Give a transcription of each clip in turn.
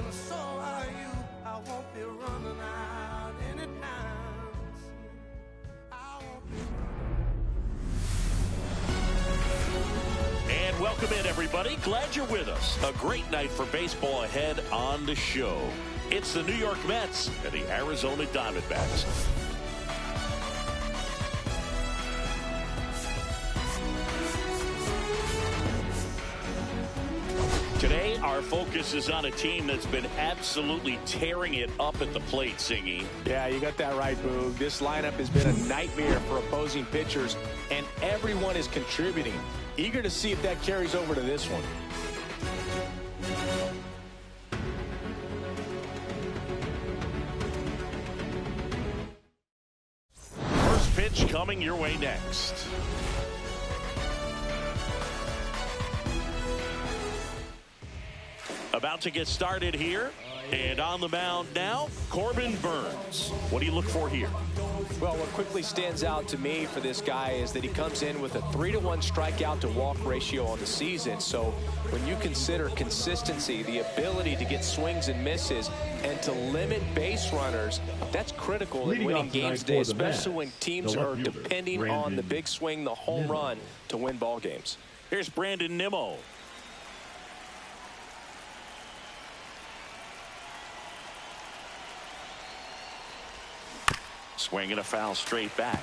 and so are you. I won't be running out anytime soon. I won't be running. And welcome in, everybody. Glad you're with us. A great night for baseball ahead on the show. It's the New York Mets and the Arizona Diamondbacks. Today, our focus is on a team that's been absolutely tearing it up at the plate, Singy. Yeah, you got that right, Boog. This lineup has been a nightmare for opposing pitchers, and everyone is contributing. Eager to see if that carries over to this one. First pitch coming your way next. About to get started here, and on the mound now, Corbin Burnes. What do you look for here? Well, what quickly stands out to me for this guy is that he comes in with a 3-to-1 strikeout to walk ratio on the season. So when you consider consistency, the ability to get swings and misses, and to limit base runners, that's critical in winning games today, especially when teams are depending on the big swing, the home run, to win ball games. Here's Brandon Nimmo. Swinging a foul straight back.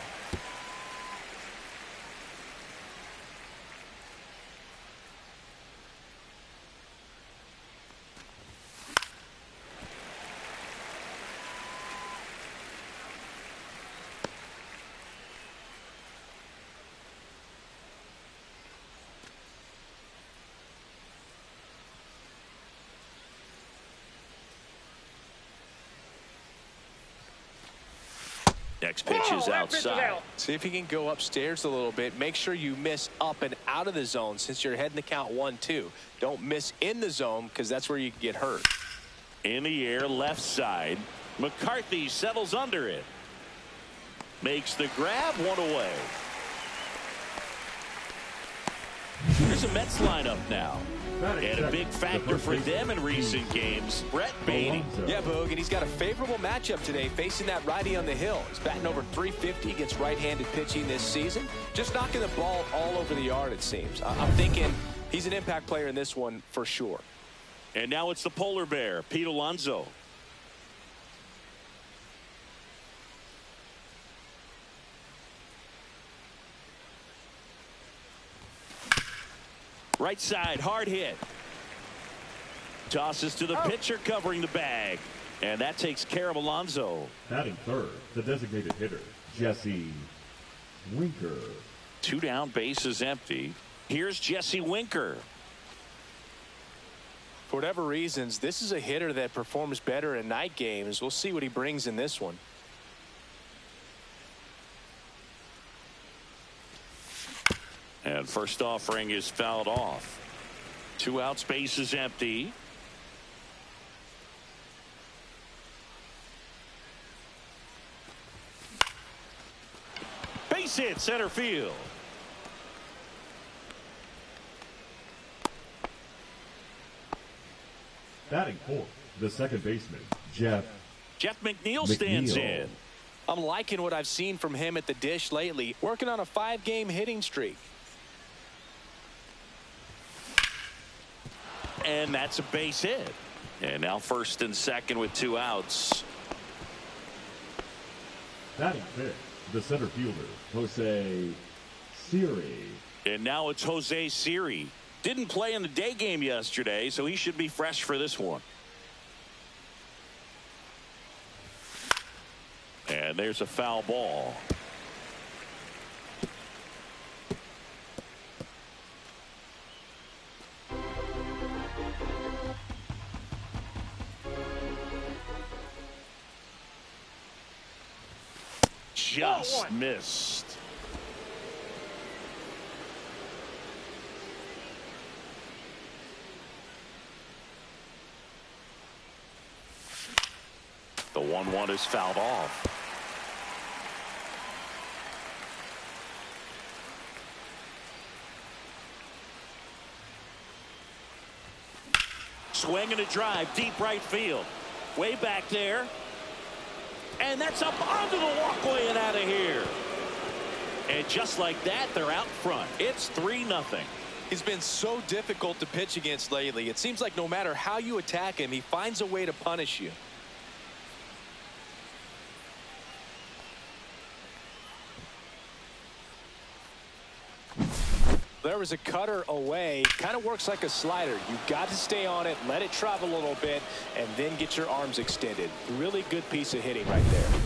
Next pitch is outside. See if he can go upstairs a little bit. Make sure you miss up and out of the zone since you're heading the count 1-2. Don't miss in the zone because that's where you can get hurt. In the air, left side. McCarthy settles under it. Makes the grab, one away. Here's a Mets lineup now. And a big factor for them in recent games, Brett Baty. Yeah, Boog, and he's got a favorable matchup today facing that righty on the hill. He's batting over .350 against right-handed pitching this season. Just knocking the ball all over the yard, it seems. I'm thinking he's an impact player in this one for sure. And now it's the polar bear, Pete Alonso. Right side, hard hit. Tosses to the pitcher covering the bag. And that takes care of Alonso. Batting third, the designated hitter, Jesse Winker. 2 down, bases empty. Here's Jesse Winker. For whatever reasons, this is a hitter that performs better in night games. We'll see what he brings in this one. And first offering is fouled off. 2 outs, bases empty. Base hit, center field. Batting fourth, the second baseman, Jeff McNeil stands in. I'm liking what I've seen from him at the dish lately, working on a 5-game hitting streak. And that's a base hit. And now first and second with 2 outs. Batting fifth, the center fielder, Jose Siri. And now it's Jose Siri. Didn't play in the day game yesterday, so he should be fresh for this one. And there's a foul ball. Just missed. The 1-1 is fouled off. swing and a drive deep right field. Way back there. And that's up onto the walkway and out of here. And just like that, they're out front. It's 3-0. He's been so difficult to pitch against lately. It seems like no matter how you attack him, he finds a way to punish you. There was a cutter away. Kind of works like a slider. You've got to stay on it, let it travel a little bit, and then get your arms extended. Really good piece of hitting right there.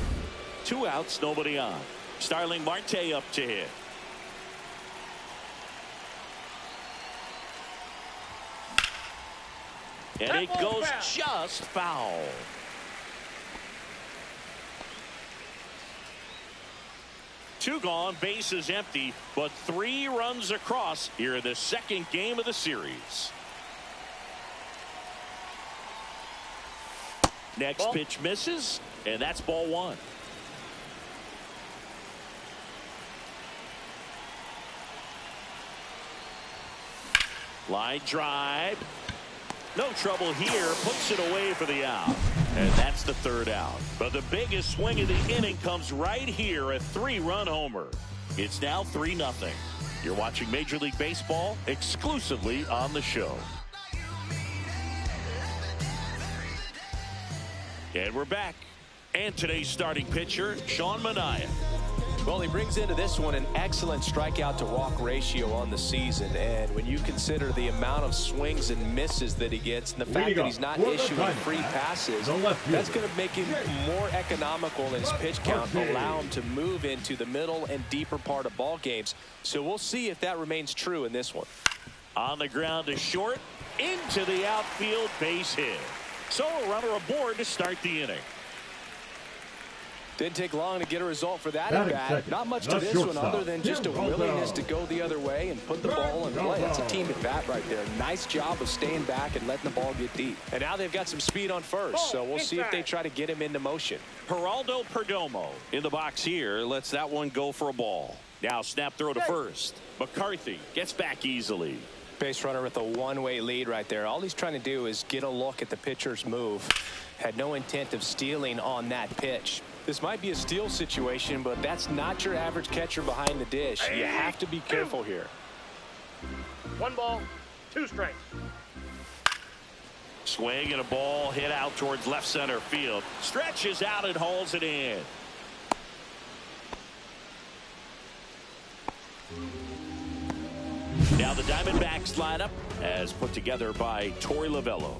2 outs, nobody on. Starling Marte up to hit. And it goes just foul. Two gone, bases empty, but 3 runs across here in the second game of the series. Next pitch misses, and that's ball 1. Line drive. No trouble here. Puts it away for the out. And that's the 3rd out. But the biggest swing of the inning comes right here. A 3-run homer. It's now 3-0. You're watching Major League Baseball exclusively on the show. And we're back. And today's starting pitcher, Sean Manaea. Well, he brings into this one an excellent strikeout to walk ratio on the season. And when you consider the amount of swings and misses that he gets and the fact that he's not issuing free passes, that's going to make him more economical in his pitch count, allow him to move into the middle and deeper part of ball games. So we'll see if that remains true in this one. On the ground to short, into the outfield, base hit. So a runner aboard to start the inning. Didn't take long to get a result for that at bat. Not much to this one other than just a willingness to go the other way and put the ball in play. That's a team at bat right there. Nice job of staying back and letting the ball get deep. And now they've got some speed on first, so we'll see if they try to get him into motion. Geraldo Perdomo in the box here. Lets that one go for a ball. Now snap throw to first. McCarthy gets back easily. Base runner with a one-way lead right there. All he's trying to do is get a look at the pitcher's move. Had no intent of stealing on that pitch. This might be a steal situation, but that's not your average catcher behind the dish. You have to be careful here. 1 ball, 2 strikes. Swing and a ball hit out towards left center field. Stretches out and hauls it in. Now the Diamondbacks lineup as put together by Torey Lovello.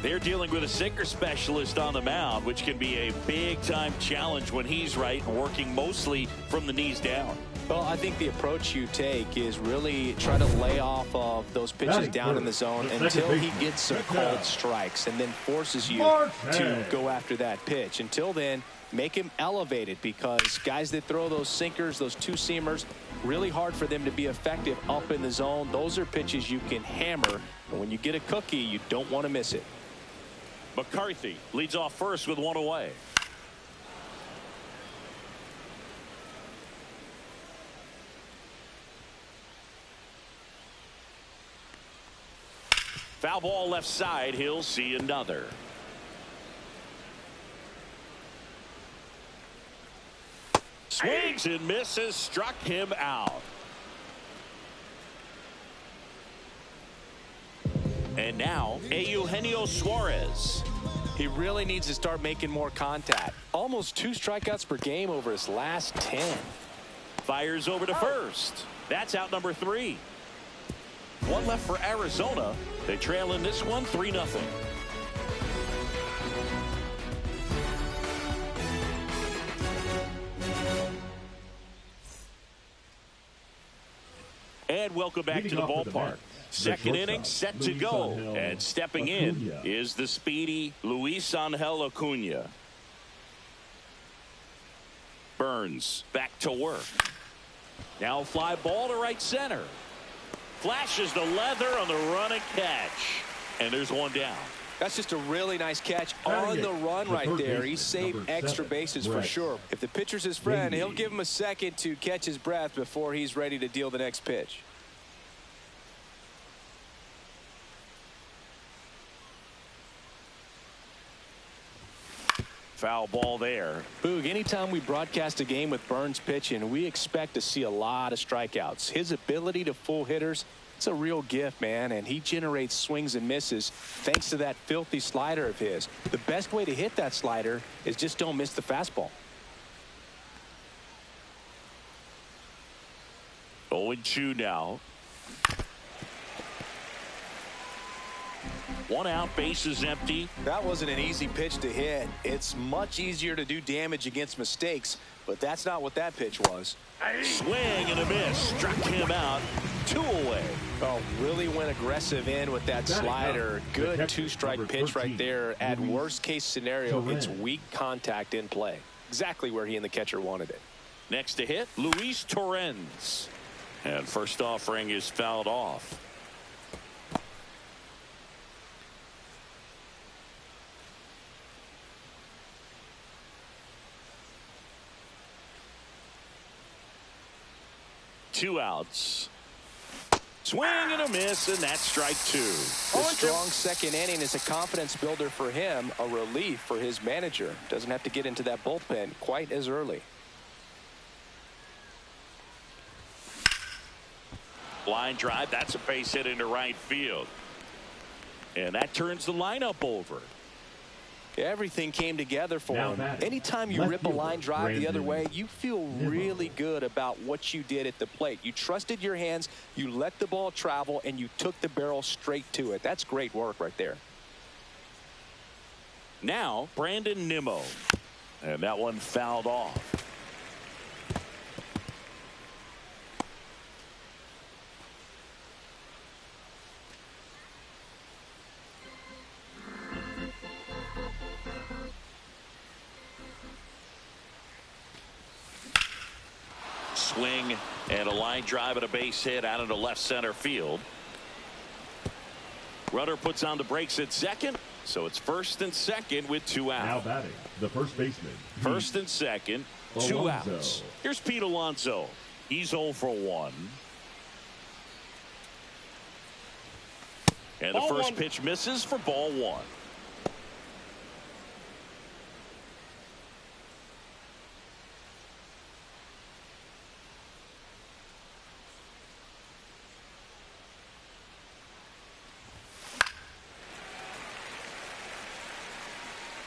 They're dealing with a sinker specialist on the mound, which can be a big-time challenge when he's right and working mostly from the knees down. Well, I think the approach you take is really try to lay off of those pitches down in the zone until he gets some cold strikes and then forces you to go after that pitch. Until then, make him elevated, because guys that throw those sinkers, those two-seamers, really hard for them to be effective up in the zone. Those are pitches you can hammer, and when you get a cookie, you don't want to miss it. McCarthy leads off first with 1 away. Foul ball left side. He'll see another. Swings and misses. Struck him out. And now, Eugenio Suarez. He really needs to start making more contact. Almost 2 strikeouts per game over his last 10. Fires over to first. That's out number 3. 1 left for Arizona. They trail in this one 3-0. And welcome back to the ballpark. Second inning set to go, and stepping in is the speedy Luis Angel Acuna. Burnes back to work. Now fly ball to right center. Flashes the leather on the run and catch. And there's one down. That's just a really nice catch on the run right there. He saved extra bases for sure. If the pitcher's his friend, he'll give him a second to catch his breath before he's ready to deal the next pitch. foul ball there. Boog, anytime we broadcast a game with Burnes pitching, we expect to see a lot of strikeouts. His ability to fool hitters, it's a real gift, man, and he generates swings and misses thanks to that filthy slider of his. The best way to hit that slider is just don't miss the fastball. 0-2 now. 1 out, bases empty. That wasn't an easy pitch to hit. It's much easier to do damage against mistakes, but that's not what that pitch was. Swing and a miss. Struck him out. 2 away. Oh, really went aggressive in with that slider. Good 2-strike pitch right there. At worst case scenario, it's weak contact in play. Exactly where he and the catcher wanted it. Next to hit, Luis Torrens. And first offering is fouled off. Two outs. Swing and a miss, and that's strike 2. The strong second inning is a confidence builder for him, a relief for his manager. Doesn't have to get into that bullpen quite as early. Line drive, that's a base hit into right field. And that turns the lineup over. Everything came together for him. Anytime you rip a line drive the other way, you feel really good about what you did at the plate. You trusted your hands, you let the ball travel, and you took the barrel straight to it. That's great work right there. Now, Brandon Nimmo. And that one fouled off. Swing and a line drive and a base hit out into left center field. Runner puts on the brakes at second, so it's first and second with 2 outs. Now batting, the first baseman. First and second, 2 outs. Here's Pete Alonso. He's 0 for 1. And the first pitch misses for ball 1.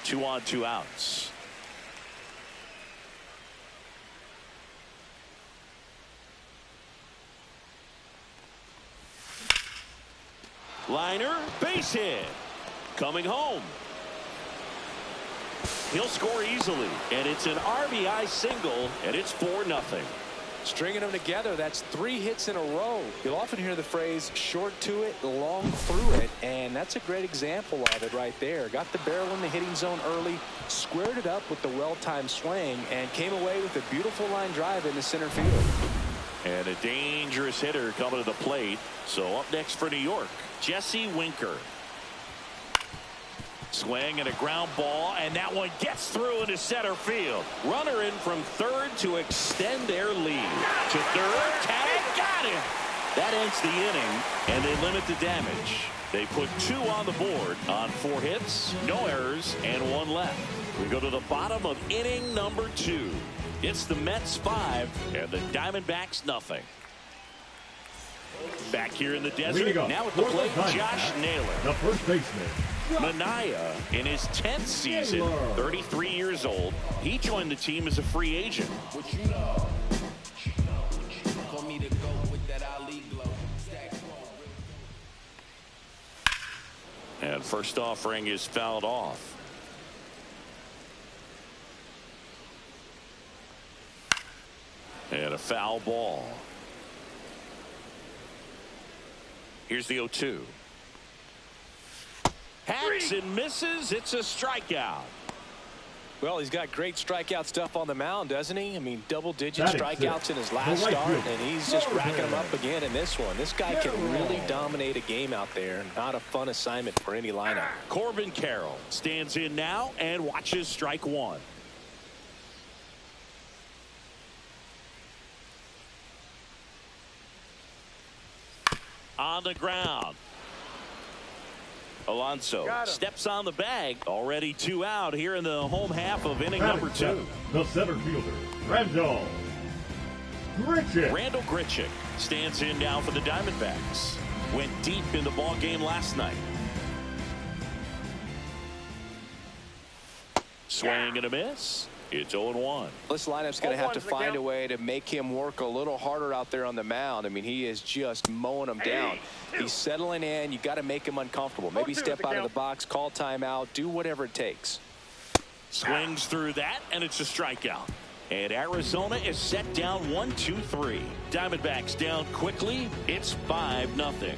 Two on, 2 outs. Liner, base hit. Coming home. He'll score easily, and it's an RBI single, and it's 4-0. Stringing them together, that's 3 hits in a row. You'll often hear the phrase short to it, long through it, and that's a great example of it right there. Got the barrel in the hitting zone early, squared it up with the well-timed swing, and came away with a beautiful line drive into center field. And a dangerous hitter coming to the plate. So up next for New York, Jesse Winker. Swing and a ground ball, and that one gets through into center field. Runner in from third to extend their lead. To third, tag, got him. That ends the inning, and they limit the damage. They put 2 on the board on 4 hits, no errors, and 1 left. We go to the bottom of inning number 2. It's the Mets 5 and the Diamondbacks nothing. Back here in the desert, now at the plate, Josh Naylor. The first baseman. Manaea in his 10th season, 33 years old. He joined the team as a free agent. And first offering is fouled off. And a foul ball. Here's the 0-2. Hacks and misses. It's a strikeout. Well, he's got great strikeout stuff on the mound, doesn't he? I mean, double-digit strikeouts in his last start, and he's just racking them up again in this one. This guy can really dominate a game out there. Not a fun assignment for any lineup. Corbin Carroll stands in now and watches strike 1. On the ground. Alonso steps on the bag. Already 2 out here in the home half of inning number 2. The center fielder, Randall Grichuk. Randall Grichuk stands in now for the Diamondbacks. Went deep in the ball game last night. Swing and a miss. It's 0-1. This lineup's going to have to find a way to make him work a little harder out there on the mound. I mean, he is just mowing them down. He's settling in. You got to make him uncomfortable. Maybe step out of the box, call timeout, do whatever it takes. Swings through that, and it's a strikeout. And Arizona is set down 1-2-3. Diamondbacks down quickly. It's 5-0.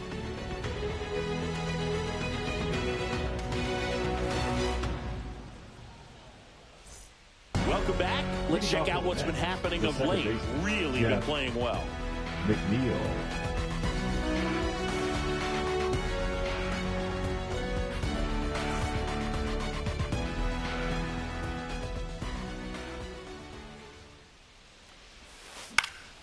Welcome back. Let's check out what's been happening of late. Really been playing well. McNeil.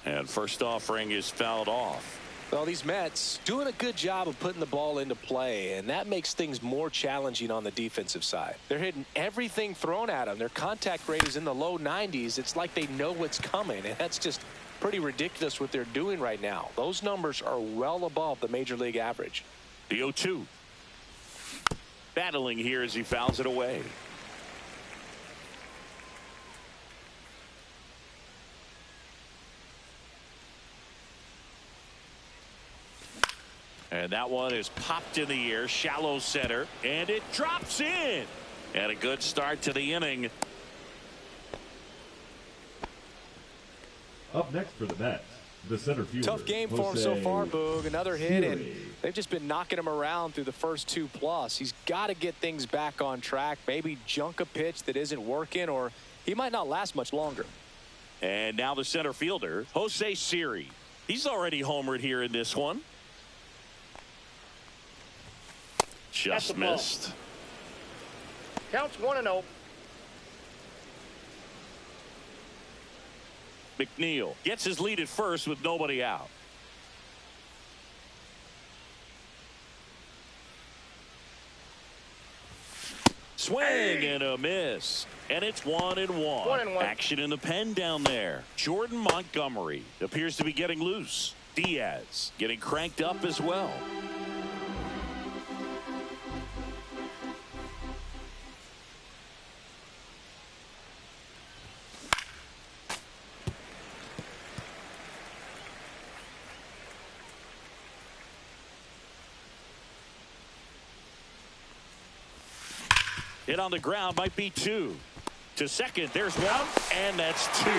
And first offering is fouled off. Well, these Mets doing a good job of putting the ball into play, and that makes things more challenging on the defensive side. They're hitting everything thrown at them. Their contact rate is in the low 90s. It's like they know what's coming, and that's just pretty ridiculous what they're doing right now. Those numbers are well above the major league average. The 0-2. Battling here as he fouls it away. And that one is popped in the air, shallow center, and it drops in. And a good start to the inning. Up next for the Mets, the center fielder. Tough game for him so far, Boog. Another hit, and they've just been knocking him around through the first 2+. He's got to get things back on track, maybe junk a pitch that isn't working, or he might not last much longer. And now the center fielder, Jose Siri. He's already homered here in this one. Just missed. Counts 1-0. McNeil gets his lead at first with nobody out. Swing and a miss. And it's 1-1. Action in the pen down there. Jordan Montgomery appears to be getting loose. Diaz getting cranked up as well. Hit on the ground, might be 2. To second, there's 1, and that's 2.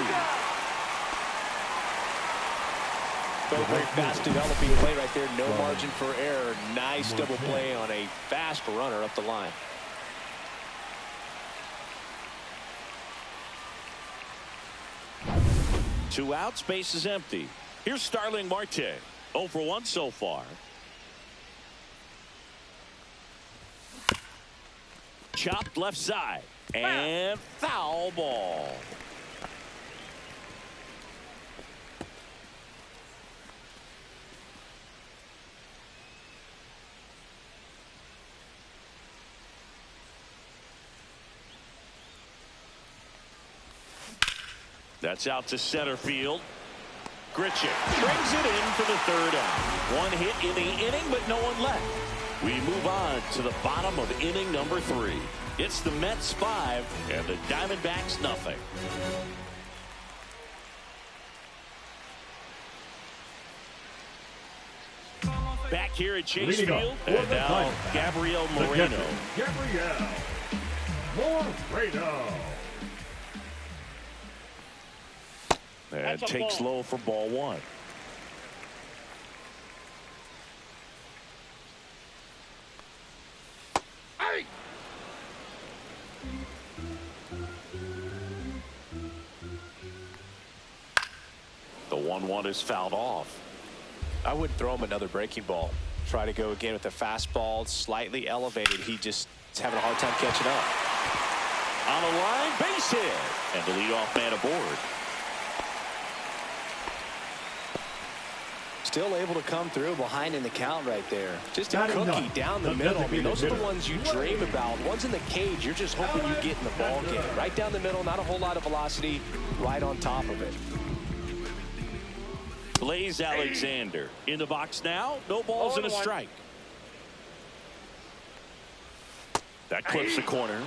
Very fast developing play right there. No margin for error. Nice double play on a fast runner up the line. Two out, space is empty. Here's Starling Marte. 0 for 1 so far. Chopped left side. And foul ball. That's out to center field. Grichuk brings it in for the 3rd out. 1 hit in the inning, but no one left. We move on to the bottom of inning number 3. It's the Mets 5 and the Diamondbacks nothing. Back here at Chase Field, and now Gabriel Moreno. Gabriel Moreno. And takes low for ball 1. The 1-1 is fouled off. I wouldn't throw him another breaking ball. Try to go again with the fastball, slightly elevated. He just is having a hard time catching up. On the line, base hit, and the leadoff man aboard. still able to come through behind in the count right there. Just a Not cookie enough. down the middle. I mean, those are the ones you dream about. Ones in the cage, you're just hoping you get in the ball game. Right down the middle, not a whole lot of velocity, right on top of it. Blaze Alexander in the box now. No balls and a strike. That clips the corner.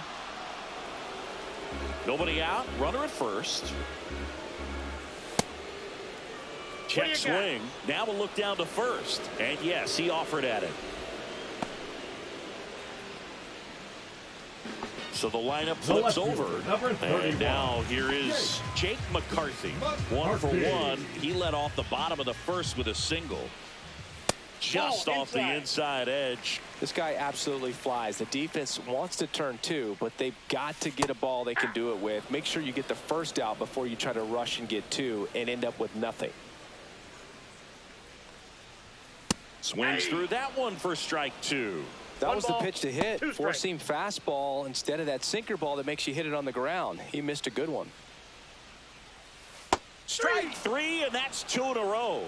Nobody out. Runner at first. Check swing. Now we'll look down to first. And yes, he offered at it. So the lineup flips over. And now here is Jake McCarthy. 1 for 1. He led off the bottom of the first with a single. Just off the inside edge. This guy absolutely flies. The defense wants to turn 2, but they've got to get a ball they can do it with. Make sure you get the first out before you try to rush and get 2 and end up with nothing. Swings through that one for strike 2. That was the pitch to hit. Four-seam fastball instead of that sinker ball that makes you hit it on the ground. He missed a good one. Strike 3, and that's 2 in a row.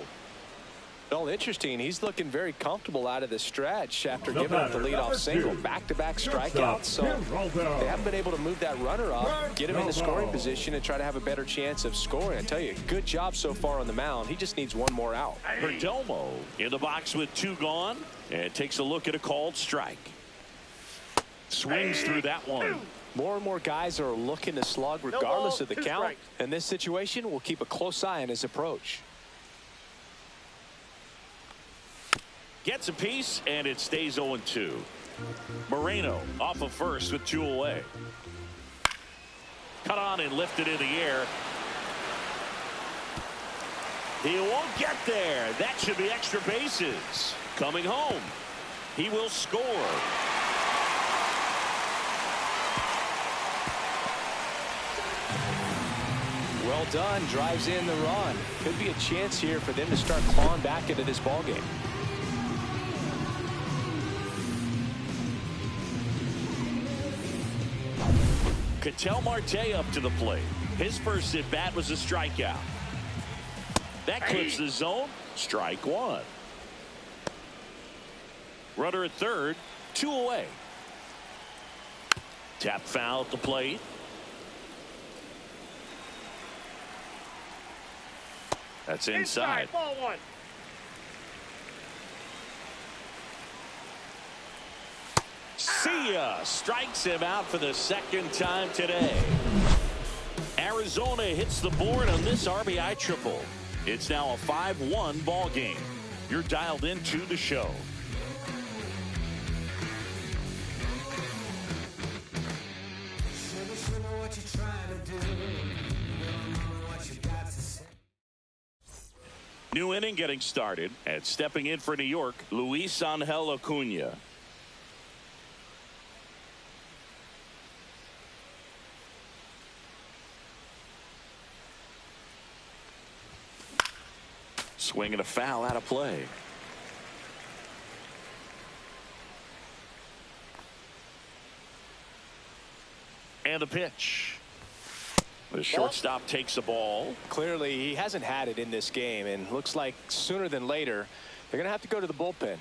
Well, interesting. He's looking very comfortable out of the stretch after giving up the leadoff single. Back-to-back strikeouts. So they haven't been able to move that runner up, get him in a scoring position, and try to have a better chance of scoring. I tell you, good job so far on the mound. He just needs one more out. Perdomo in the box with 2 gone, and takes a look at a called strike. Swings through that one. More and more guys are looking to slug regardless of the count. In this situation, we'll keep a close eye on his approach. Gets a piece, and it stays 0-2. Moreno off of first with 2 away. Cut on and lifted in the air. He won't get there. That should be extra bases. Coming home. He will score. Well done. Drives in the run. Could be a chance here for them to start clawing back into this ballgame. Ketel Marte up to the plate. His first at bat was a strikeout. That clips the zone. Strike 1. Runner at third. 2 away. Tap foul at the plate. That's inside. Ball 1. See ya. Strikes him out for the second time today. Arizona hits the board on this RBI triple. It's now a 5-1 ball game. You're dialed into the show. New inning getting started, and stepping in for New York, Luis Angel Acuna. Swing and a foul out of play. And the pitch. The shortstop takes the ball. Clearly, he hasn't had it in this game, and looks like sooner than later, they're going to have to go to the bullpen.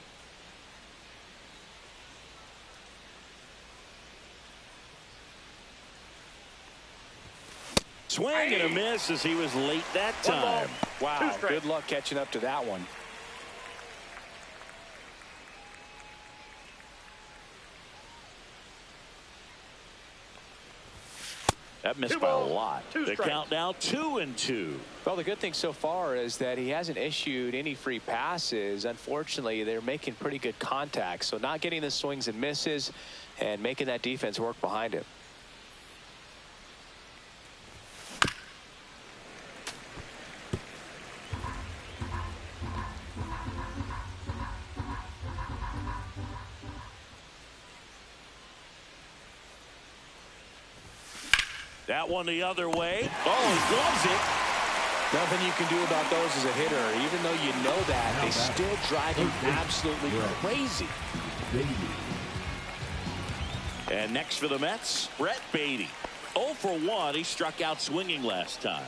Swing and a miss as he was late that time. Wow, good luck catching up to that one. That missed by a lot. The count now 2-2. Well, the good thing so far is that he hasn't issued any free passes. Unfortunately, they're making pretty good contact. So not getting the swings and misses and making that defense work behind him. That one the other way. Oh, he gloves it. Nothing you can do about those as a hitter. Even though you know that, they still drive him absolutely crazy. And next for the Mets, Brett Beatty. 0 for 1. He struck out swinging last time.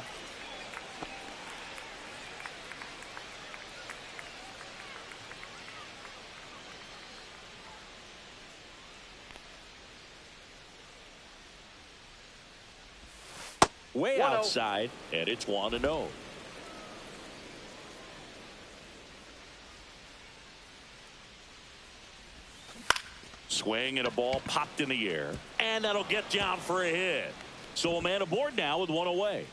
way 1-0. outside, and it's 1-0. Swing and a ball popped in the air, and that'll get down for a hit. So a man aboard now with one away.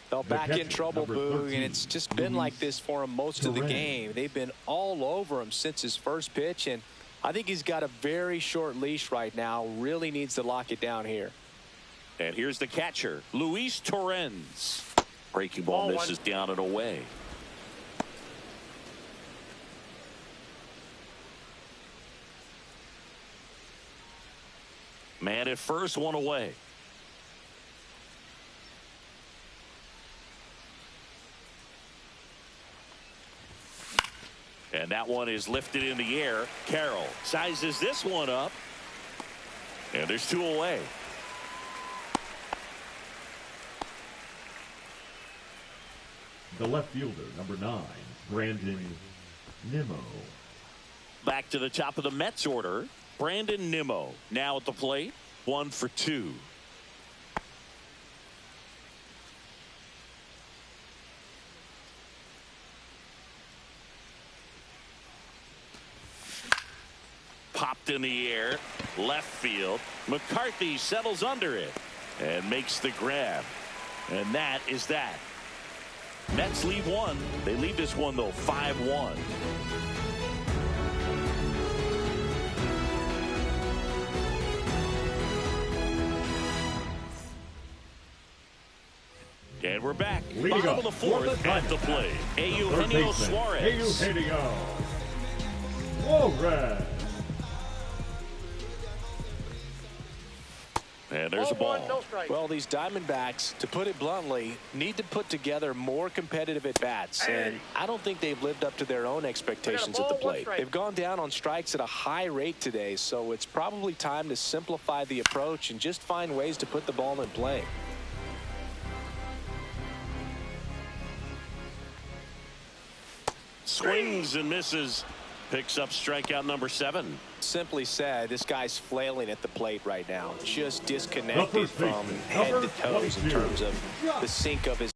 Fell back in trouble, Boog, and it's just been like this for him most of the game. They've been all over him since his first pitch, and I think he's got a very short leash right now. Really needs to lock it down here. And here's the catcher, Luis Torrens. Breaking ball misses down and away. Man at first, one away. And that one is lifted in the air. Carroll sizes this one up. And there's two away. The left fielder, number 9, Brandon Nimmo. Back to the top of the Mets order. Brandon Nimmo now at the plate. 1 for 2. Popped in the air, left field. McCarthy settles under it and makes the grab. And that is that. Mets leave one. They leave this one, though, 5-1. And we're back. Bottom of the fourth at the plate. Eugenio Suarez. Eugenio Suarez. And there's a ball. Well, these Diamondbacks, to put it bluntly, need to put together more competitive at-bats. And I don't think they've lived up to their own expectations at the plate. They've gone down on strikes at a high rate today, so it's probably time to simplify the approach and just find ways to put the ball in play. Swings and misses. Picks up strikeout number 7. Simply said, this guy's flailing at the plate right now. Just disconnected from head to toes in terms of the sink of his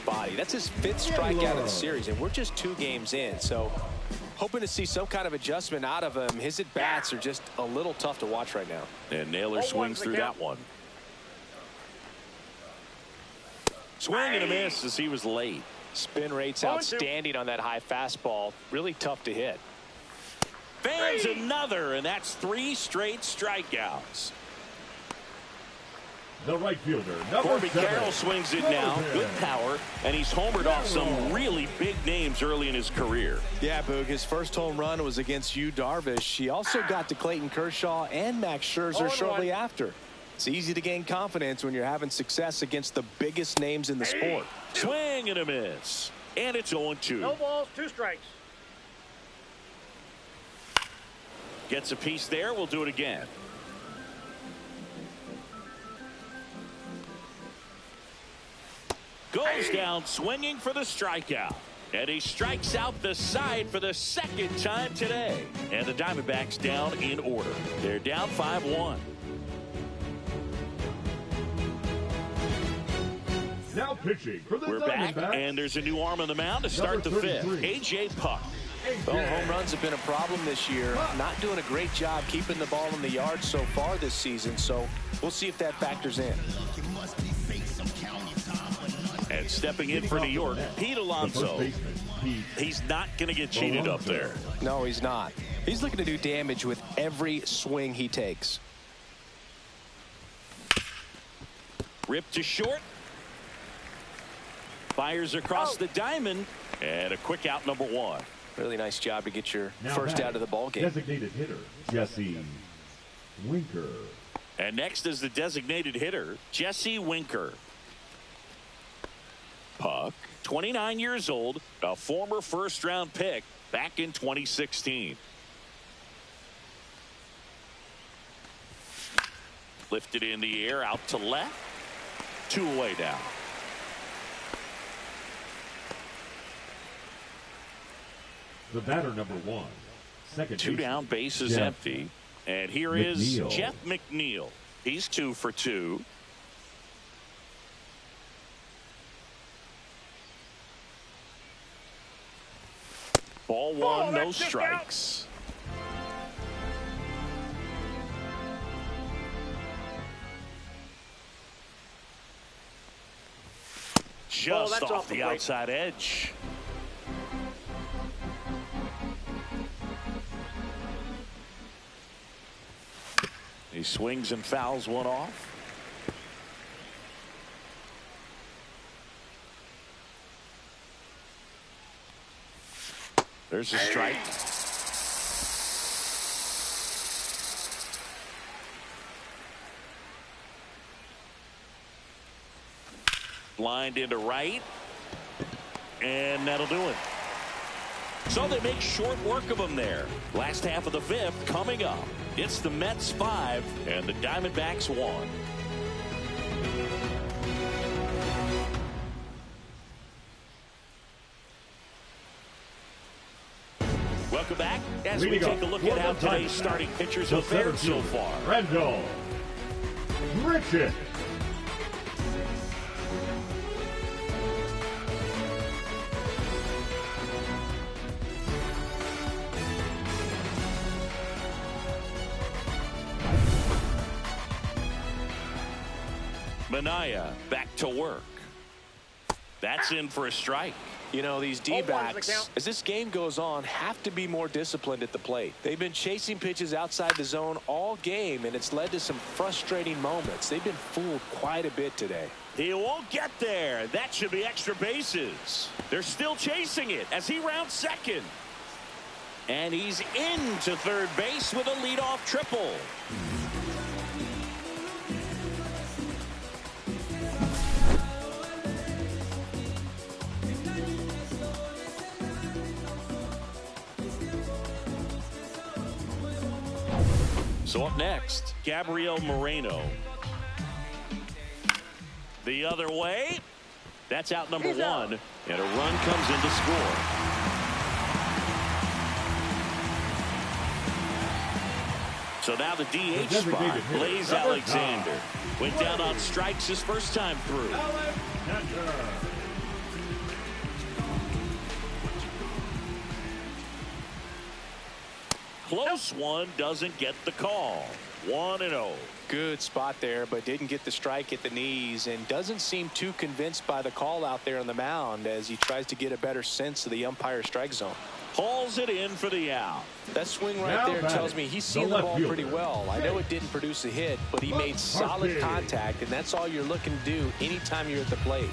body. That's his 5th strikeout of the series, and we're just 2 games in. So hoping to see some kind of adjustment out of him. His at-bats are just a little tough to watch right now. And Naylor swings through that one. Swing and a miss as he was late. Spin rate's outstanding on that high fastball. Really tough to hit. Fans another, and that's 3 straight strikeouts. The right fielder, number Corbin 7. Carroll swings it now. Good power, and he's homered off some really big names early in his career. Yeah, Boog, his first home run was against Yu Darvish. He also got to Clayton Kershaw and Max Scherzer shortly after. It's easy to gain confidence when you're having success against the biggest names in the sport. Swing and a miss. And it's 0-2. No balls, 2 strikes. Gets a piece there. We'll do it again. Goes down swinging for the strikeout. And he strikes out the side for the 2nd time today. And the Diamondbacks down in order. They're down 5-1. Now pitching for the Diamondbacks. Back, and there's a new arm on the mound to start the 5th. A.J. Puck. Well, home runs have been a problem this year. Not doing a great job keeping the ball in the yard so far this season, so we'll see if that factors in. And stepping in for New York, Pete Alonso. He's not going to get cheated up there. No, he's not. He's looking to do damage with every swing he takes. Ripped to short. Fires across the diamond. And a quick out, number 1. Really nice job to get your first out of the ball game. Designated hitter, Jesse Winker. And next is the designated hitter, Jesse Winker. Puck, 29 years old, a former first-round pick back in 2016. Lifted in the air, out to left. 2 away now. The batter, number 1. Second Two baseman, down, base is Jeff empty. And here is McNeil. Jeff McNeil. He's 2 for 2. Ball 1, no strikes. Just off the outside edge. He swings and fouls one off. There's a strike. Lined into right. And that'll do it. So they make short work of him there. Last half of the 5th coming up. It's the Mets 5 and the Diamondbacks 1. Welcome back as we take a look at how today's starting pitchers have fared so far. Randall Richard. Manaea back to work. That's in for a strike. You know, these D-backs, as this game goes on, have to be more disciplined at the plate. They've been chasing pitches outside the zone all game, and it's led to some frustrating moments. They've been fooled quite a bit today. He won't get there. That should be extra bases. They're still chasing it as he rounds second. And he's into third base with a leadoff triple. So up next, Gabriel Moreno. The other way. That's out number 1. And a run comes in to score. So now the DH spot, Blaze Alexander. Went down on strikes his first time through. Close one, doesn't get the call. 1-0. Good spot there, but didn't get the strike at the knees and doesn't seem too convinced by the call out there on the mound as he tries to get a better sense of the umpire's strike zone. Hauls it in for the out. That swing right there tells me he's seen the ball pretty well. I know it didn't produce a hit, but he made solid contact, and that's all you're looking to do anytime you're at the plate.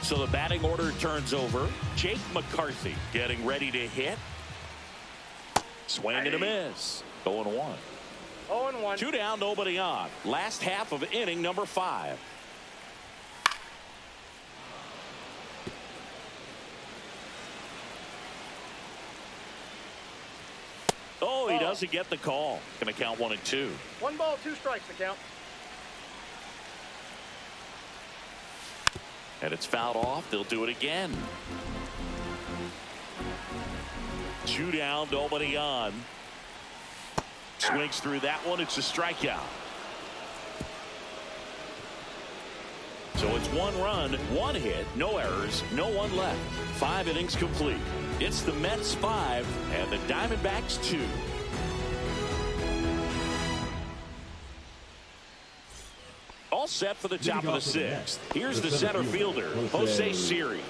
So the batting order turns over. Jake McCarthy getting ready to hit. Swing and a miss. 0-1. 0-1. 2 down, nobody on. Last half of inning number 5. Oh, he doesn't get the call. Going to count 1 and 2. 1 ball, 2 strikes to count. And it's fouled off. They'll do it again. 2 down, nobody on. Swings through that one. It's a strikeout. So it's 1 run, 1 hit, no errors, no one left. 5 innings complete. It's the Mets 5 and the Diamondbacks 2. All set for the top of the 6th. Here's the center fielder, Jose Siri.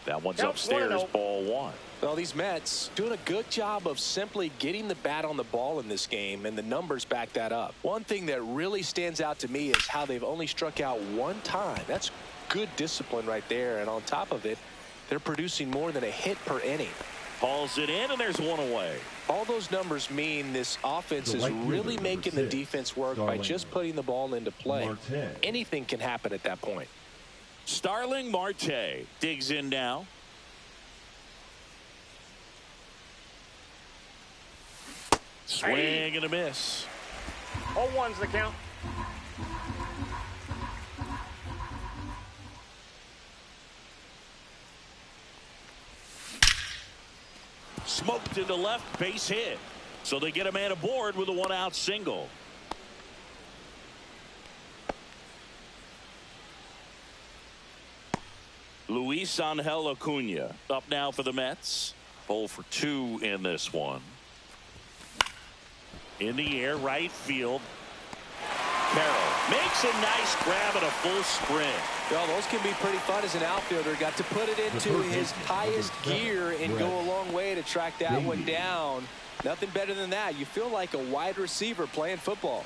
That one's upstairs, ball 1. Well, these Mets doing a good job of simply getting the bat on the ball in this game, and the numbers back that up. One thing that really stands out to me is how they've only struck out 1 time. That's good discipline right there, and on top of it, they're producing more than a hit per inning. Hauls it in, and there's 1 away. All those numbers mean this offense is really making the defense work by just putting the ball into play. Anything can happen at that point. Starling Marte digs in now. Swing and a miss. 0-1's the count. Smoked into left, base hit. So they get a man aboard with a one-out single. Luis Angel Acuna up now for the Mets. 0 for 2 in this one. In the air, right field. Carroll makes a nice grab and a full sprint. Well, those can be pretty fun as an outfielder. Got to put it into his highest gear and go a long way to track that one down. Nothing better than that. You feel like a wide receiver playing football.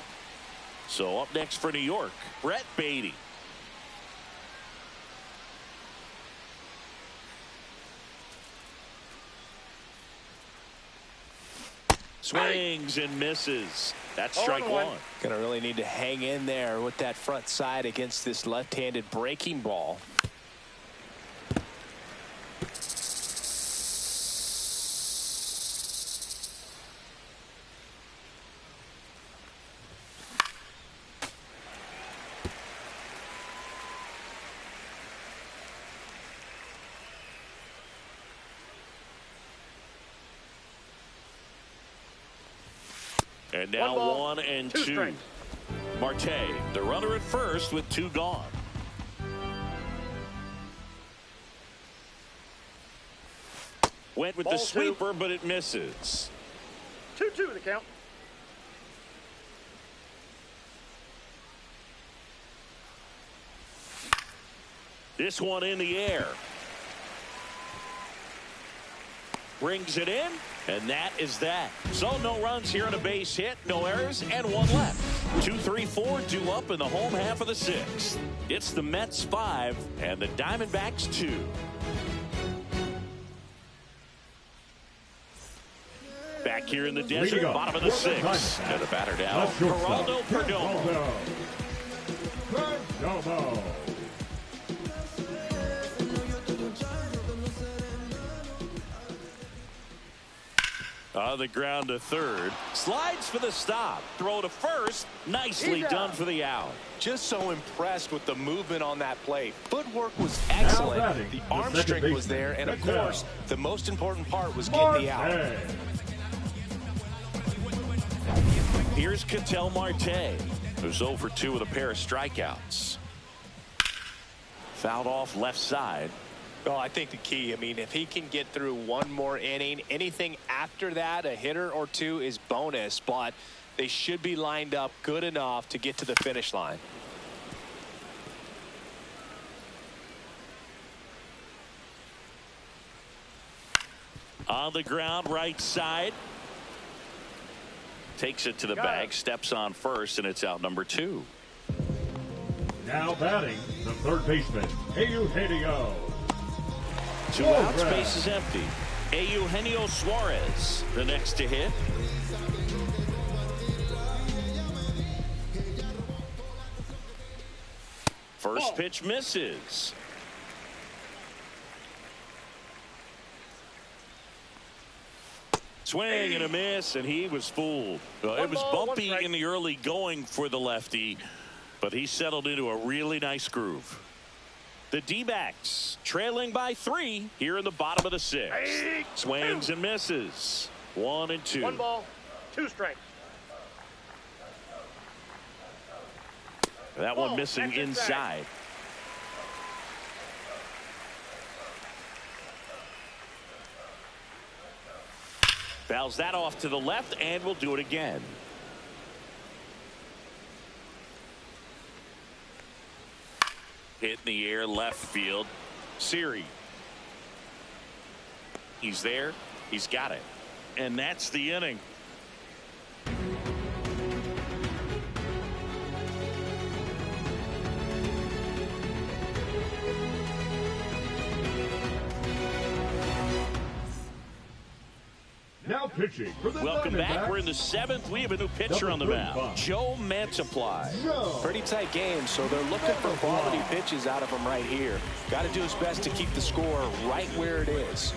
So up next for New York, Brett Beatty. Swings and misses. That's strike one. Gonna really need to hang in there with that front side against this left-handed breaking ball. And now 1 and 2. Marte, the runner at first with 2 gone. Went with the sweeper, but it misses. 2-2 the count. This one in the air. Brings it in, and that is that. So no runs here on a base hit, no errors, and 1 left. 2, 3, 4 due up in the home half of the 6th. It's the Mets 5 and the Diamondbacks 2. Back here in the desert, bottom of the 6th. And the batter down, Geraldo Perdomo. On the ground to third. Slides for the stop. Throw to first. Nicely done for the out. Just so impressed with the movement on that play. Footwork was excellent. The arm strength was there. And, of course, the most important part was getting the out. Here's Ketel Marte, who's 0 for 2 with a pair of strikeouts. Fouled off left side. Well, I think the key, I mean, if he can get through one more inning, anything after that, a hitter or 2 is bonus, but they should be lined up good enough to get to the finish line. On the ground, right side. Takes it to the bag, steps on first, and it's out number 2. Now batting, the third baseman, Eugenio. 2 outs, base is empty. Eugenio Suarez, the next to hit. First pitch misses. Swing and a miss, and he was fooled. It was bumpy in the early going for the lefty, but he settled into a really nice groove. The D-backs trailing by 3 here in the bottom of the 6th. Swings and misses. 1 and 2. 1 ball, 2 strikes. That one missing inside. Fouls that off to the left, and we'll do it again. Hit in the air, left field. Siri. He's there. He's got it. And that's the inning. Now pitching for the Welcome back. Diamondbacks, We're in the 7th. We have a new pitcher on the mound. Joe Manaea. Pretty tight game, so they're looking for quality pitches out of him right here. Got to do his best to keep the score right where it is.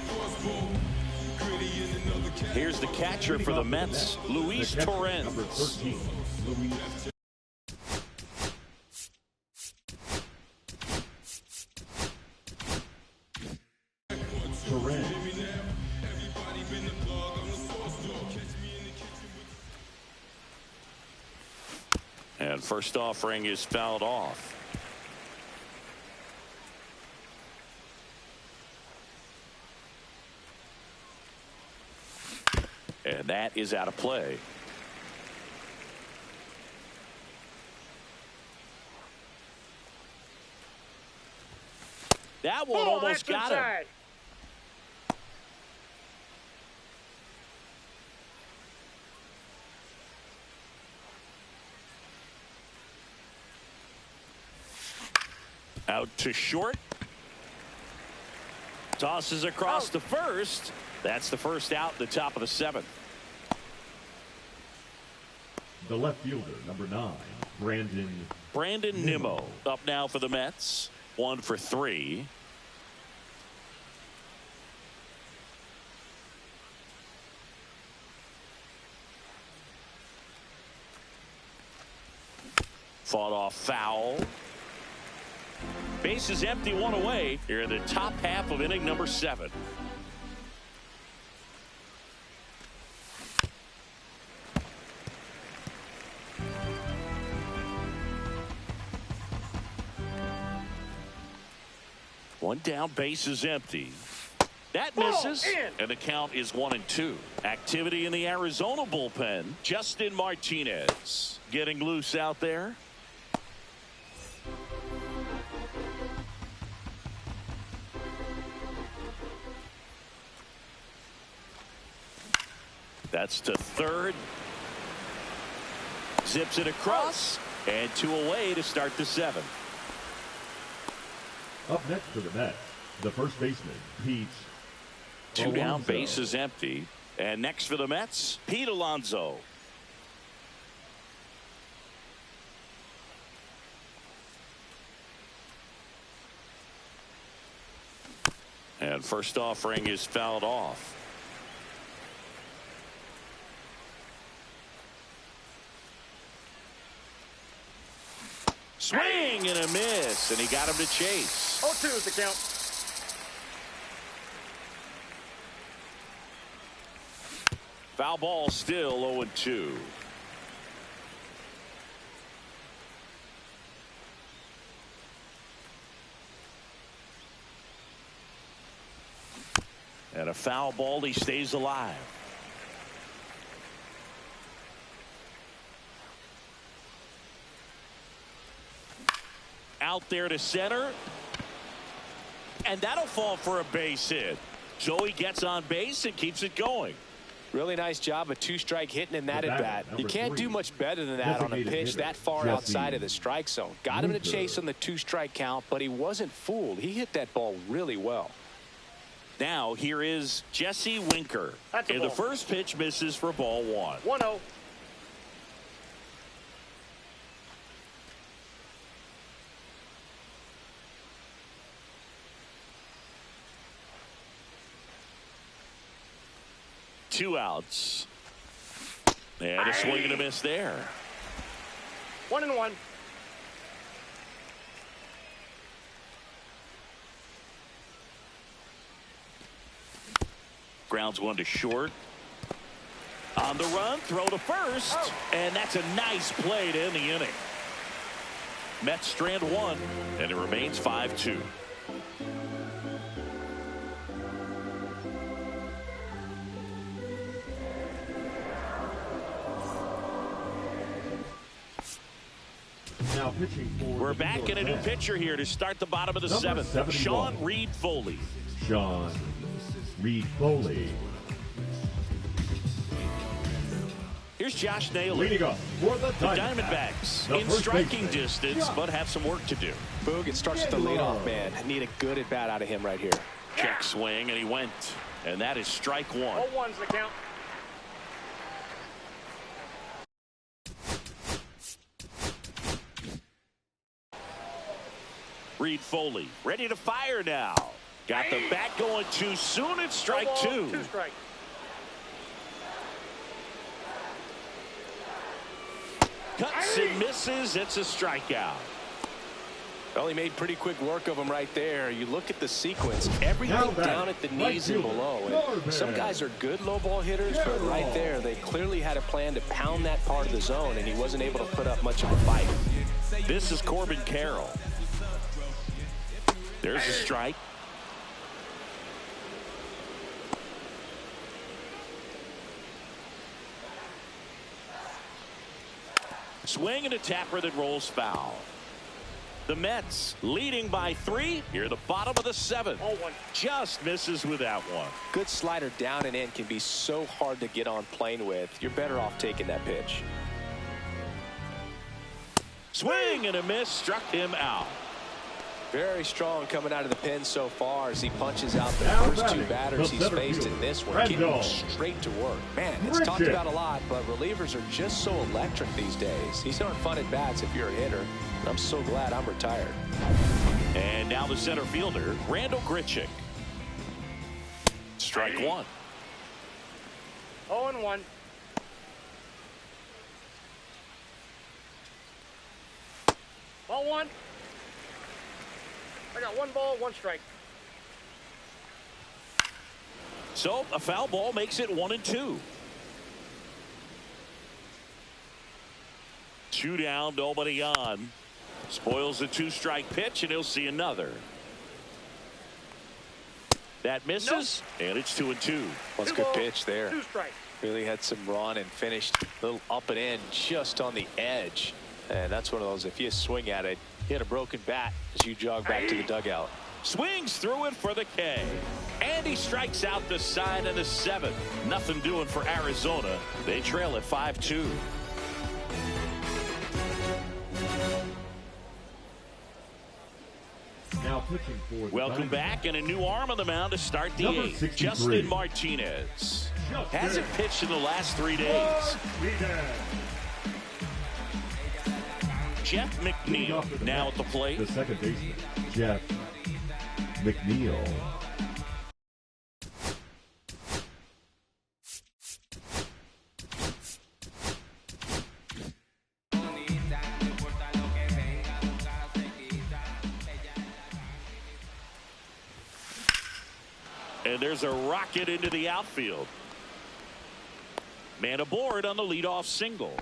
Here's the catcher for the Mets, Luis Torrens. Number 13, Luis. And first offering is fouled off. And that is out of play. That one almost got him. Out to short. Tosses across to first. That's the first out, the top of the 7th. The left fielder, number 9, Brandon Nimmo up now for the Mets. 1 for 3. Fought off foul. Base is empty, 1 away. Here in the top half of inning number 7. One down, base is empty. That misses, and the count is 1-2. Activity in the Arizona bullpen. Justin Martinez getting loose out there. That's to third. Zips it across, and 2 away to start the 7th. Up next for the Mets, the first baseman, Pete. 2 down, base is empty. And next for the Mets, Pete Alonso. And first offering is fouled off. Swing and a miss, and he got him to chase. 0-2 is the count. Foul ball, still 0-2. And a foul ball, he stays alive. Out there to center. And that'll fall for a base hit. Joey gets on base and keeps it going. Really nice job, a 2-strike hitting in that at bat. You can't do much better than that on a pitch that far outside of the strike zone. Got him to chase on the 2-strike count, but he wasn't fooled. He hit that ball really well. Now here is Jesse Winker. And the first pitch misses for ball 1. 1-0. Two outs. And a swing and a miss there. 1-1. Grounds 1 to short. On the run, throw to first. And that's a nice play to end the inning. Mets strand 1, and it remains 5-2. Now pitching for We're back in a new pitcher here to start the bottom of the 7th. Sean Reed-Foley. Sean Reed-Foley. Here's Josh Naylor. Leading up for the Diamondbacks in striking distance, but have some work to do. Boog, it starts with the leadoff man. Need a good at bat out of him right here. Check swing, and he went. And that is strike 1. 0-1's the count. Reed Foley ready to fire now. Got the bat going too soon. It's strike two. Two strike. Cuts and misses. It's a strikeout. Well, he made pretty quick work of him right there. You look at the sequence, everything down at the knees and below. And some guys are good low ball hitters, but right there, they clearly had a plan to pound that part of the zone, and he wasn't able to put up much of a fight. This is Corbin Carroll. There's a strike. Swing and a tapper that rolls foul. The Mets leading by 3 here at the bottom of the 7th. Just misses with that one. Good slider down and in can be so hard to get on plane with. You're better off taking that pitch. Swing and a miss, struck him out. Very strong coming out of the pen so far as he punches out the first 2 batters he's faced in this one. Getting straight to work. Man, it's talked about a lot, but relievers are just so electric these days. These aren't fun at bats if you're a hitter. I'm so glad I'm retired. And now the center fielder, Randall Grichuk. Strike one. 0-1. Ball one. I got 1 ball, 1 strike. So a foul ball makes it 1-2. 2 down, nobody on. Spoils the 2-strike pitch, and he'll see another. That misses, and it's 2-2. That's a good pitch there. 2 strike. Really had some run and finished a little up and in just on the edge. And that's one of those, if you swing at it, hit a broken bat as you jog back to the dugout. Swings through it for the K. And he strikes out the sign in the 7th. Nothing doing for Arizona. They trail at 5-2. Now pitching for the Welcome back, and a new arm on the mound to start the 8th. Justin Martinez. Hasn't pitched in the last 3 days. Jeff McNeil now at the plate. The second baseman, Jeff McNeil. And there's a rocket into the outfield. Man aboard on the leadoff single.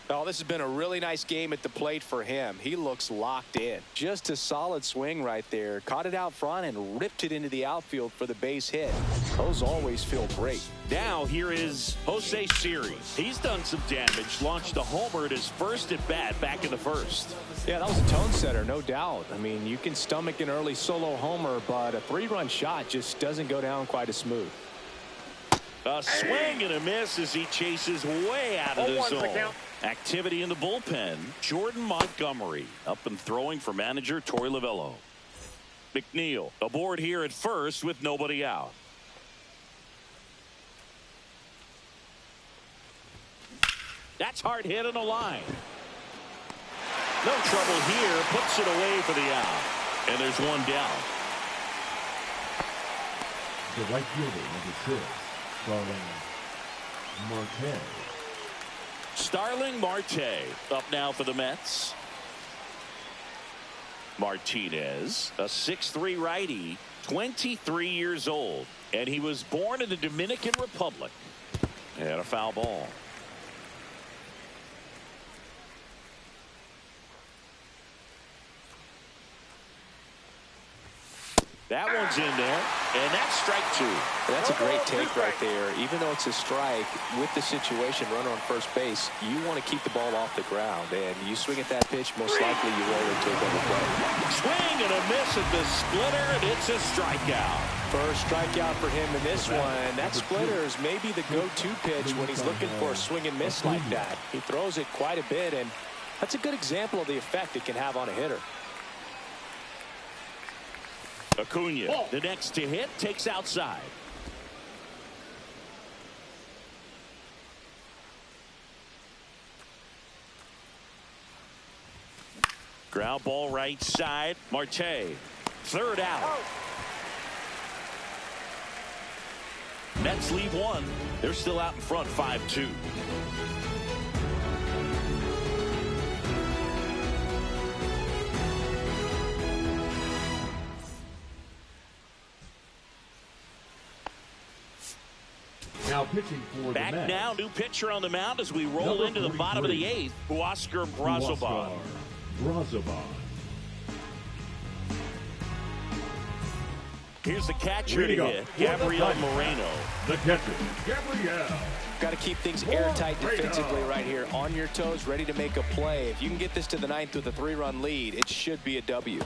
Oh, this has been a really nice game at the plate for him. He looks locked in. Just a solid swing right there. Caught it out front and ripped it into the outfield for the base hit. Those always feel great. Now here is Jose Siri. He's done some damage. Launched a homer at his first at bat back in the 1st. Yeah, that was a tone setter, no doubt. I mean, you can stomach an early solo homer, but a 3-run shot just doesn't go down quite as smooth. A swing and a miss as he chases way out of the zone. Activity in the bullpen. Jordan Montgomery up and throwing for manager Torey Lovullo. McNeil aboard here at first with nobody out. That's hard hit on the line. No trouble here. Puts it away for the out. And there's 1 down. The right fielder, number 6, Starling Marte. Starling Marte up now for the Mets. Martinez, a 6'3" righty, 23 years old, and he was born in the Dominican Republic. And a foul ball. That one's in there, and that's strike 2. That's a great take right there. Even though it's a strike, with the situation, runner on first base, you want to keep the ball off the ground. And you swing at that pitch, most likely you roll and take on the play. Swing and a miss at the splitter, and it's a strikeout. First strikeout for him in this one. That splitter is maybe the go-to pitch when he's looking for a swing and miss like that. He throws it quite a bit, and that's a good example of the effect it can have on a hitter. Acuna, the next to hit, takes outside. Ground ball right side. Marte. Third out. Mets leave one. They're still out in front 5-2. Now pitching for Back the Mets. now, new pitcher on the mound as we roll into the bottom of the 8th. Huascar Brazoban. Here's the catcher to hit, Gabriel Moreno. The catcher, Gabriel. Got to keep things airtight defensively right here. On your toes, ready to make a play. If you can get this to the 9th with a 3-run lead, it should be a W.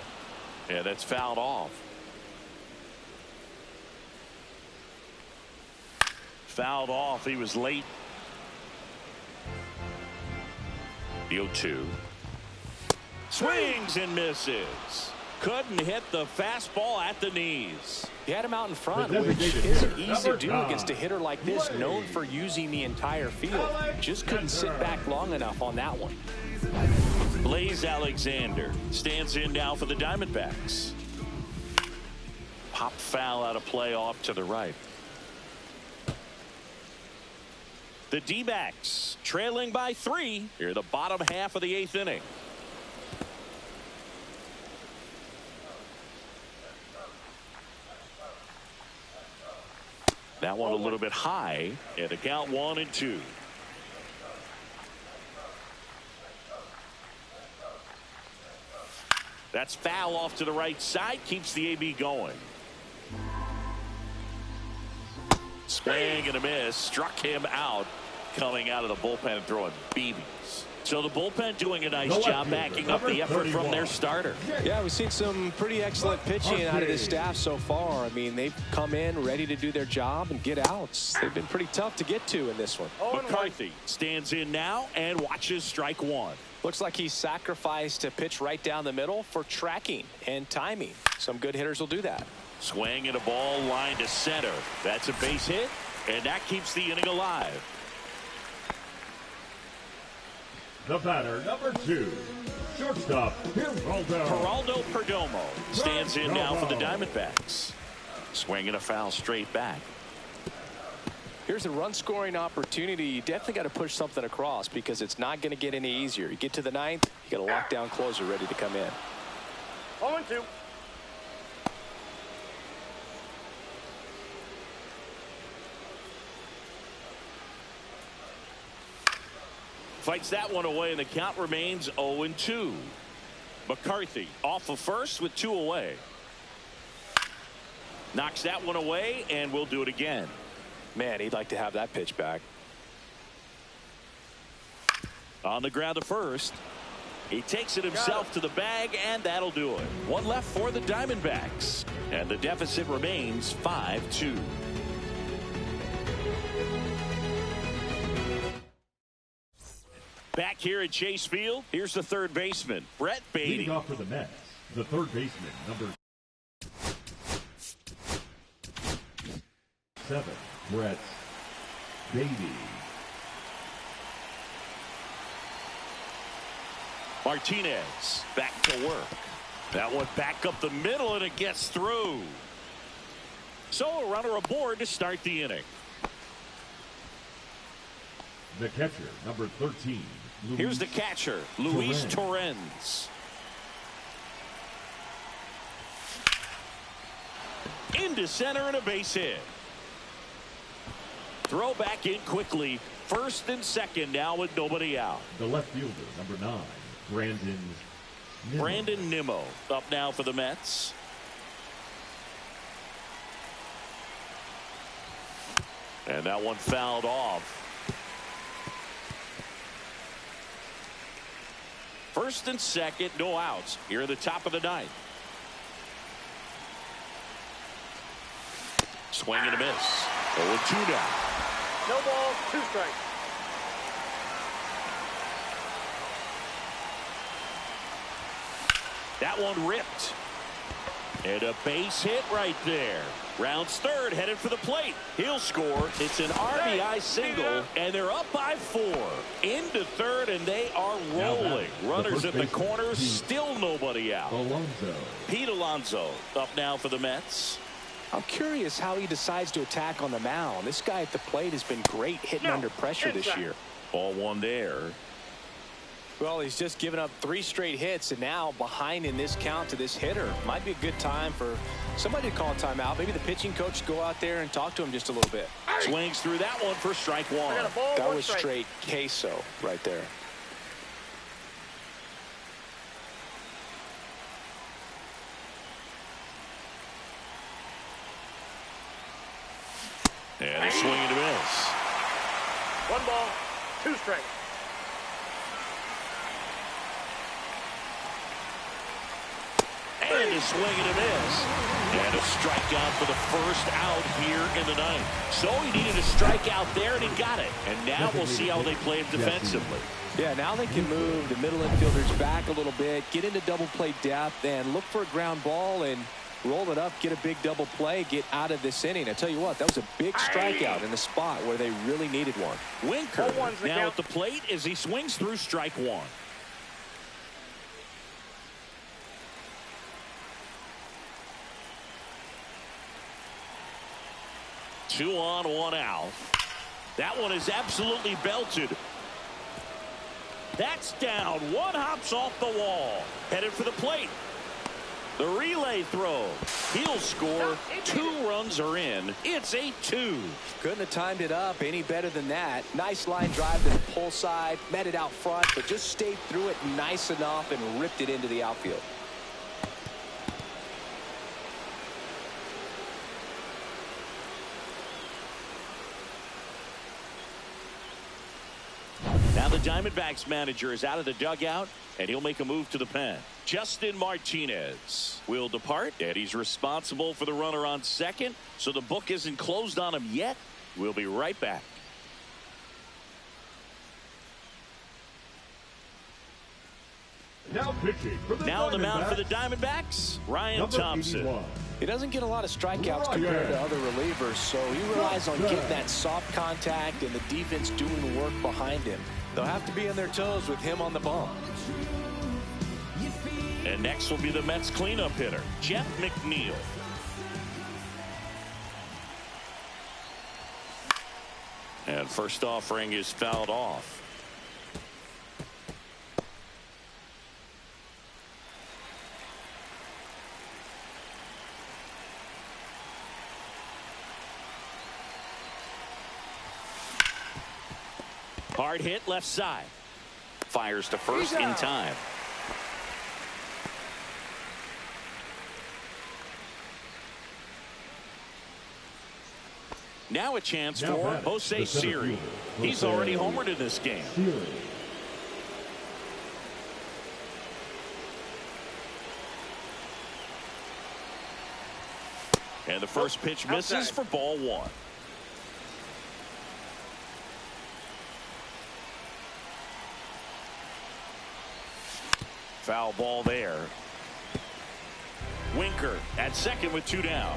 Yeah, that's fouled off. Fouled off. He was late. The 0-2. Swings and misses. Couldn't hit the fastball at the knees. He had him out in front, which isn't easy to do against a hitter like this, known for using the entire field. Just couldn't sit back long enough on that one. Blaze Alexander stands in now for the Diamondbacks. Pop foul out of play off to the right. The D-backs trailing by 3 here, the bottom half of the 8th inning. That one a little bit high, and the count 1-2. That's foul off to the right side, keeps the AB going. Swing and a miss, struck him out, coming out of the bullpen and throwing BBs. So the bullpen doing a nice job backing up the effort from their starter. Yeah, we've seen some pretty excellent pitching out of this staff so far. I mean, they've come in ready to do their job and get outs. They've been pretty tough to get to in this one. McCarthy stands in now and watches strike 1. Looks like he's sacrificed a pitch right down the middle for tracking and timing. Some good hitters will do that. Swing and a ball line to center. That's a base hit, and that keeps the inning alive. The batter, number 2, shortstop, Geraldo Perdomo stands in now for the Diamondbacks. Swinging a foul straight back. Here's a run-scoring opportunity. You definitely got to push something across because it's not going to get any easier. You get to the 9th, you got a lockdown closer ready to come in. 0-2. Fights that one away, and the count remains 0-2. McCarthy off of first with 2 away. Knocks that one away, and we'll do it again. Man, he'd like to have that pitch back. On the ground to first. He takes it himself to the bag, and that'll do it. One left for the Diamondbacks, and the deficit remains 5-2. Back here at Chase Field, here's the third baseman, Brett Beatty. Leading off for the Mets, the third baseman, number 7, Brett Beatty. Martinez back to work. That one back up the middle, and it gets through. So a runner aboard to start the inning. The catcher, number 13. Here's the catcher, Luis Torrens. Into center and a base hit. Throw back in quickly. First and second now with nobody out. The left fielder, number 9, Brandon Nimmo up now for the Mets. And that one fouled off. First and second, no outs here at the top of the 9th. Swing and a miss. 0-2 now. No ball, 2 strikes. That one ripped. And a base hit right there. Rounds third, headed for the plate. He'll score. It's an RBI single, and they're up by 4. Into third, and they are rolling. Runners at the corners, still nobody out. Pete Alonso up now for the Mets. I'm curious how he decides to attack on the mound. This guy at the plate has been great hitting under pressure this year. Ball 1 there. Well, he's just given up 3 straight hits, and now behind in this count to this hitter. Might be a good time for somebody to call a timeout. Maybe the pitching coach go out there and talk to him just a little bit. Swings through that one for strike 1. That was straight queso right there. And a swing and a miss. 1 ball, 2 strikes. And a swing and a miss. And a strikeout for the first out here in the ninth. So he needed a strikeout there, and he got it. And now we'll see how they play it defensively. Yeah, now they can move the middle infielders back a little bit, get into double play depth, and look for a ground ball and roll it up, get a big double play, get out of this inning. I tell you what, that was a big strikeout in the spot where they really needed one. Winker now at the plate as he swings through strike 1. Two on, 1 out. That one is absolutely belted. That's down. 1 hops off the wall. Headed for the plate. The relay throw. He'll score. 2 runs are in. It's 8-2. Couldn't have timed it up any better than that. Nice line drive to the pull side. Met it out front, but just stayed through it nice enough and ripped it into the outfield. Now the Diamondbacks manager is out of the dugout, and he'll make a move to the pen. Justin Martinez will depart, and he's responsible for the runner on second, so the book isn't closed on him yet. We'll be right back. Now pitching for the Now on the mound for the Diamondbacks, Ryan Thompson. 81. He doesn't get a lot of strikeouts compared to other relievers, so he relies on getting that soft contact and the defense doing work behind him. They'll have to be on their toes with him on the bump. And next will be the Mets cleanup hitter, Jeff McNeil. And first offering is fouled off. Hard hit left side. Fires to first in time. Now a chance for Jose Siri. He's already homered in this game. And the first pitch misses for ball 1. Foul ball there. Winker at second with 2 down.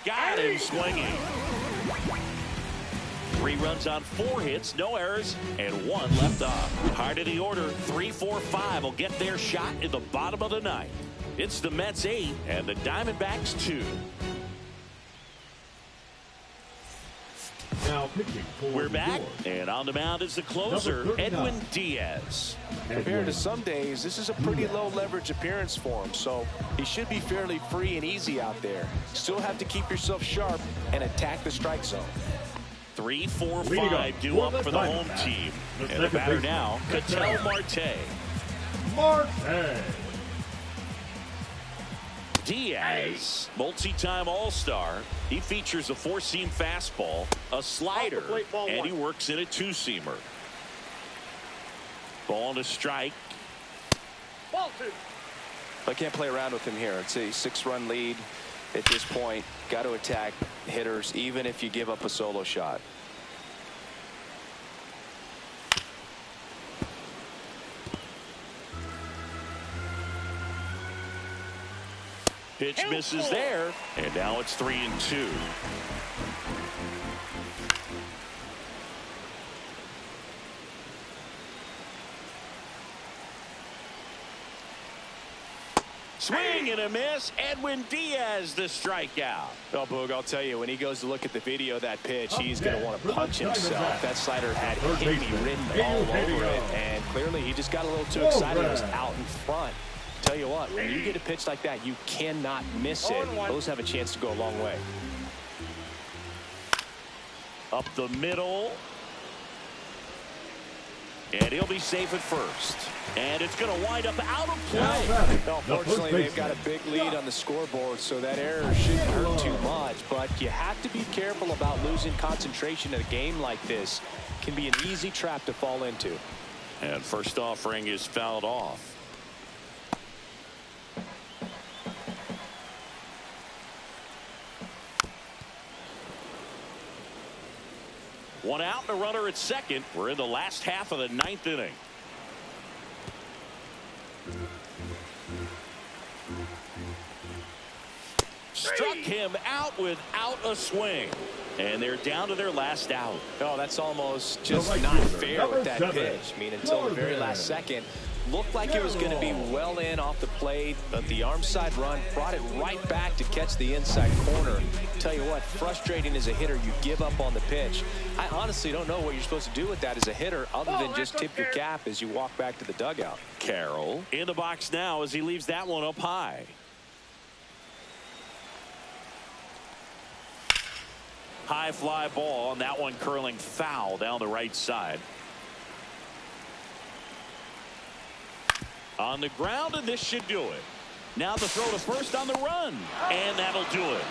Got him swinging. 3 runs on 4 hits, no errors, and 1 left off. Hard of the order, 3, 4, 5 will get their shot in the bottom of the ninth. It's the Mets 8 and the Diamondbacks 2. Now pitching for We're back, and on the mound is the closer, Edwin Diaz. Compared to some days, this is a pretty low leverage appearance for him, so he should be fairly free and easy out there. Still have to keep yourself sharp and attack the strike zone. 3, 4, 5 due up for the home team. And the batter now, Ketel Marte. Diaz, multi-time All-Star. He features a 4-seam fastball, a slider, and he works in a 2-seamer. Ball to strike. Ball 2. I can't play around with him here. It's a 6-run lead at this point. Got to attack hitters, even if you give up a solo shot. Pitch misses there, and now it's 3-2. Swing and a miss. Edwin Diaz the strikeout. Well, Boog, I'll tell you, when he goes to look at the video of that pitch, he's going to want to punch himself. That slider had hit me written all over it, and clearly he just got a little too excited. It was out in front. Tell you what, when you get a pitch like that, you cannot miss it. Those have a chance to go a long way. Up the middle. And he'll be safe at first. And it's going to wind up out of play. Well, fortunately, they've got a big lead on the scoreboard, so that error shouldn't hurt too much. But you have to be careful about losing concentration in a game like this. It can be an easy trap to fall into. And first offering is fouled off. One out and a runner at second. We're in the last half of the 9th inning. Struck him out without a swing. And they're down to their last out. Oh, that's almost just not fair with that pitch. I mean, until the very last second, looked like it was going to be well in off the plate, but the arm side run brought it right back to catch the inside corner. Tell you what, frustrating as a hitter, you give up on the pitch. I honestly don't know what you're supposed to do with that as a hitter other than just tip your cap as you walk back to the dugout. Carroll in the box now as he leaves that one up high. High fly ball, and that one curling foul down the right side. On the ground, and this should do it. Now the throw to first on the run, and that'll do it.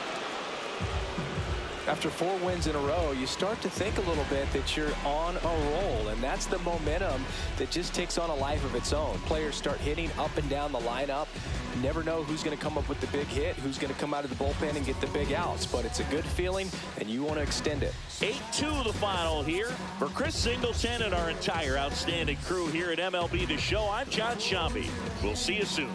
After 4 wins in a row, you start to think a little bit that you're on a roll, and that's the momentum that just takes on a life of its own. Players start hitting up and down the lineup. You never know who's going to come up with the big hit, who's going to come out of the bullpen and get the big outs, but it's a good feeling, and you want to extend it. 8-2 the final here. For Chris Singleton and our entire outstanding crew here at MLB The Show, I'm John Shambi. We'll see you soon.